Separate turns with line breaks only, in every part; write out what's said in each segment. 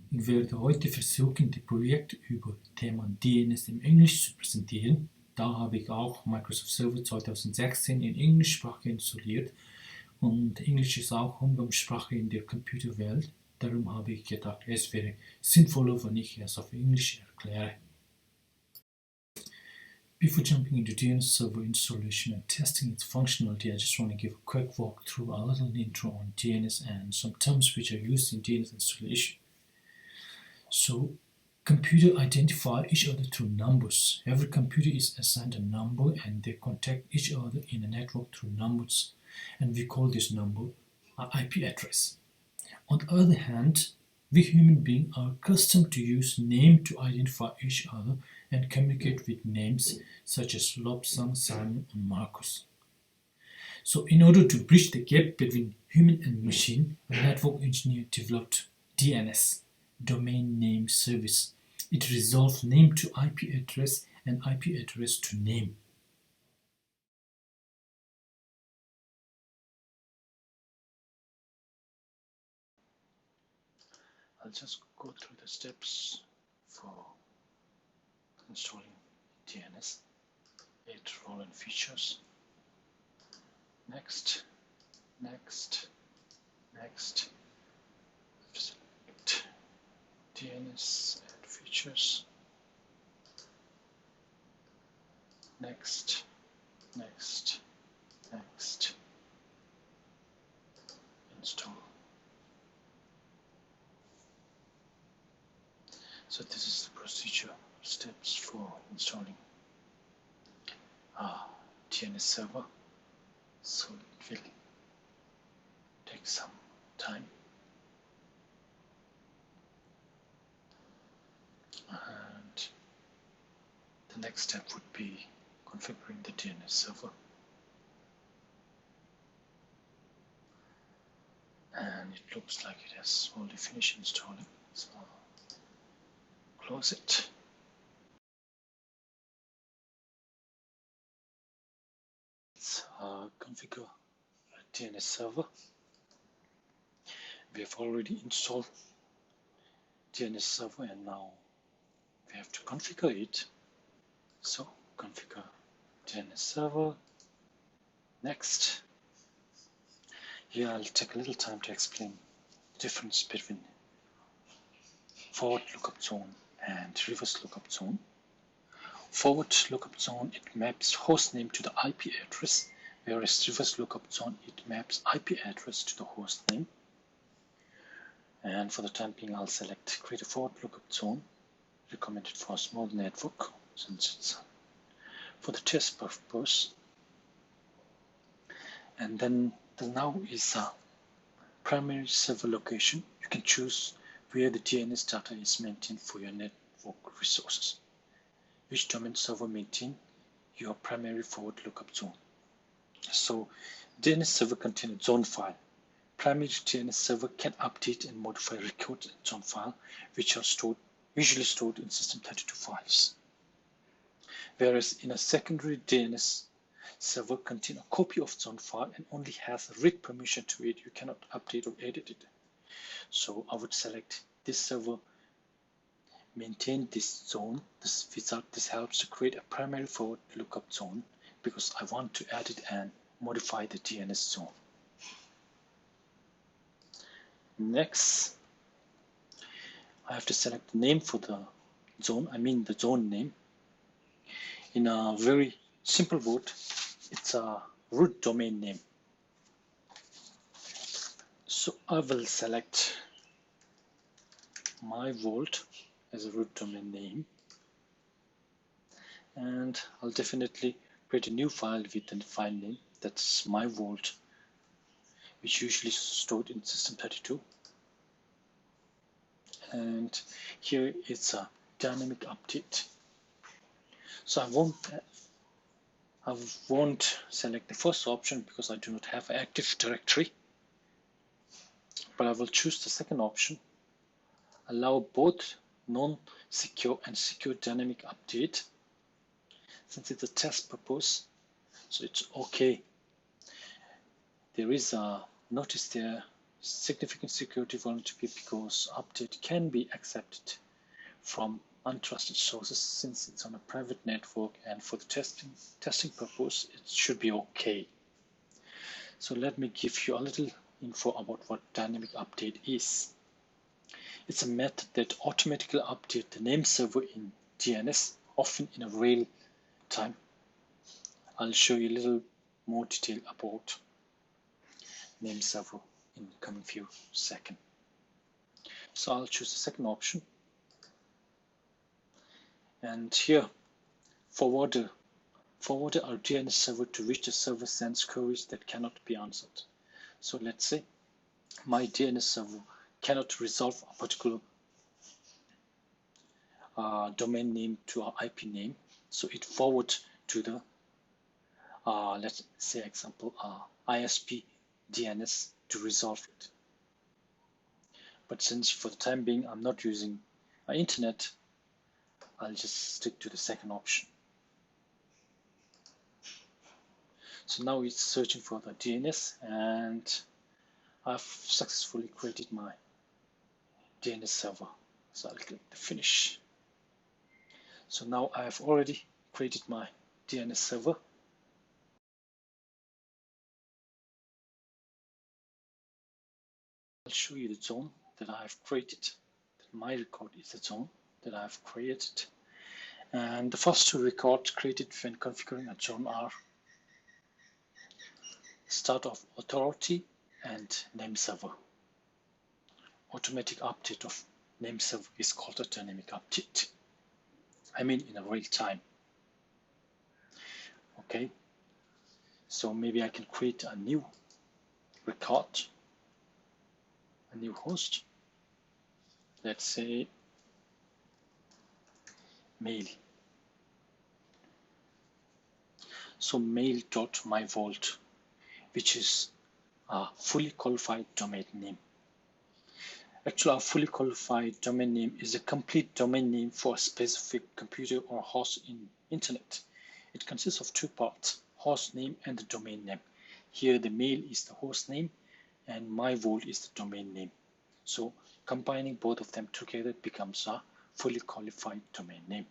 Ich werde heute versuchen, die Projekte über Thema DNS im Englisch zu präsentieren. Da habe ich auch Microsoft Server 2016 in Englischsprache installiert und Englisch ist auch Umgangssprache in der Computerwelt. Darum habe ich gedacht, es wäre sinnvoller, wenn ich es auf Englisch erkläre. Before jumping into DNS server installation and testing its functionality, I just want to give a quick walkthrough, a little intro on DNS and some terms which are used in DNS installation. So, computer identify each other through numbers. Every computer is assigned a number and they contact each other in a network through numbers, and we call this number an IP address. On the other hand, we human beings are accustomed to use name to identify each other and communicate with names such as Lobsang, Simon, and Marcus. So in order to bridge the gap between human and machine, a network engineer developed DNS, Domain Name Service. It resolves name to IP address and IP address to name.
I'll just go through the steps for installing DNS, 8 role and features. Next. Select DNS, add features. Next. Install. So this is the procedure steps for installing DNS server. So it will take some time. And the next step would be configuring the DNS server. And it looks like it has already finished installing. So close it. Let's configure a DNS server. We have already installed DNS server and now we have to configure it. So configure DNS server. Next. Here I'll take a little time to explain the difference between forward lookup zone and reverse lookup zone. Forward lookup zone, it maps host name to the IP address, whereas reverse lookup zone, it maps IP address to the host name. And for the time being, I'll select create a forward lookup zone, recommended for a small network, since it's for the test purpose. And then now is a primary server location. You can choose where the DNS data is maintained for your network resources. Which domain server maintain your primary forward lookup zone. So DNS server contains a zone file. Primary DNS server can update and modify records in zone file, which are usually stored in System32 files. Whereas in a secondary DNS server contains a copy of zone file and only has a read permission to it. You cannot update or edit it. So I would select this server, maintain this zone. This helps to create a primary forward lookup zone because I want to add it and modify the DNS zone. Next, I have to select the name for the zone, the zone name. In a very simple word, it's a root domain name. So I will select my vault as a root domain name, and I'll definitely create a new file with the file name that's my vault, which usually stored in System32. And here it's a dynamic update. So I won't select the first option because I do not have an active directory, but I will choose the second option. Allow both non-secure and secure dynamic update. Since it's a test purpose, so it's okay. There is a notice there significant security vulnerability because update can be accepted from untrusted sources since it's on a private network, and for the testing purpose it should be okay. So let me give you a little info about what dynamic update is. It's a method that automatically updates the name server in DNS, often in a real time. I'll show you a little more detail about name server in the coming few seconds. So I'll choose the second option, and here forwarder our DNS server to which the server sends queries that cannot be answered. So let's say my DNS server cannot resolve a particular domain name to our IP name, so it forwards to the let's say example ISP DNS to resolve it. But since for the time being I'm not using internet, I'll just stick to the second option. So now it's searching for the DNS, and I've successfully created my DNS server. So I'll click the finish. So now I've already created my DNS server. I'll show you the zone that I've created. My record is the zone that I've created. And the first two records created when configuring a zone are start of authority and name server. Automatic update of name server is called a dynamic update. I mean in a real time. Okay, so maybe I can create a new record, a new host. Let's say mail. So mail.myvault, which is a fully qualified domain name. Actually, a fully qualified domain name is a complete domain name for a specific computer or host in internet. It consists of two parts, host name and the domain name. Here the mail is the host name and myvault is the domain name. So combining both of them together becomes a fully qualified domain name.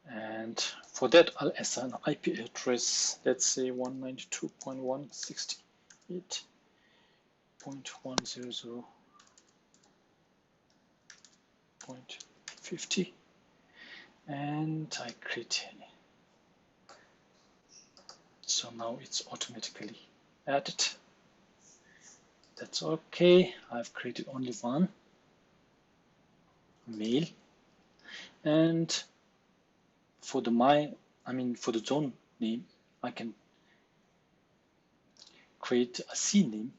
And for that I'll assign an IP address, let's say 192.168.100.50, and I create. So now it's automatically added. That's okay. I've created only one mail, and for the for the zone name, I can create a CNAME,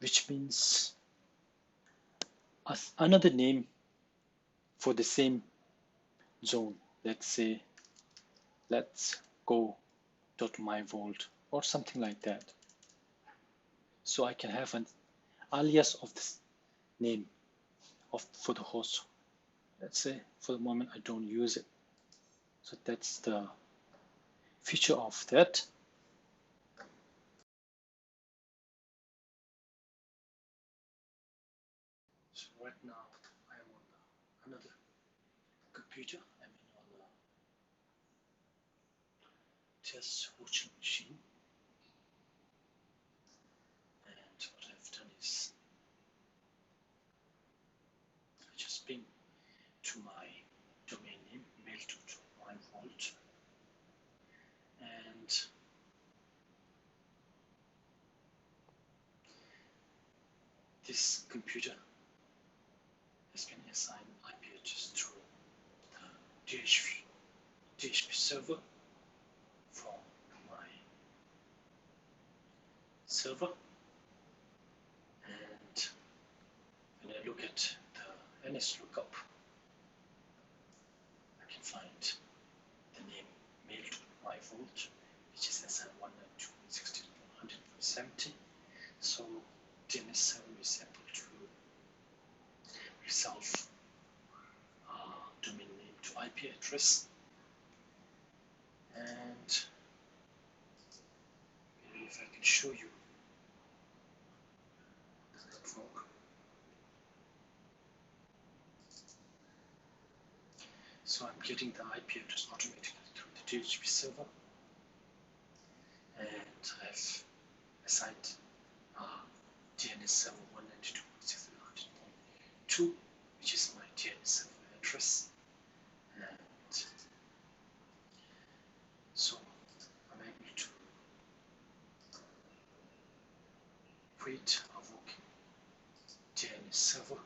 which means another name for the same zone. Let's say let's go.myvault or something like that. So I can have an alias of this name for the host. Let's say for the moment I don't use it. So that's the feature of that. So right now I am on another computer. I mean on the test virtual machine. And what I've done is I just ping to my domain name mail.myvault, and this computer has been assigned IP address to the DHCP server from my server. And when I look at the NS lookup, I can find the name mail.myvault, which is assigned 192.168.170. So DNS server is able to resolve domain name to IP address. And maybe if I can show you So I'm getting the IP address automatically through the DHCP server, and I've assigned DNS server 192.168.2, which is my DNS server address. And so I'm able to create a working DNS server.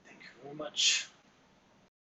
Thank you very much.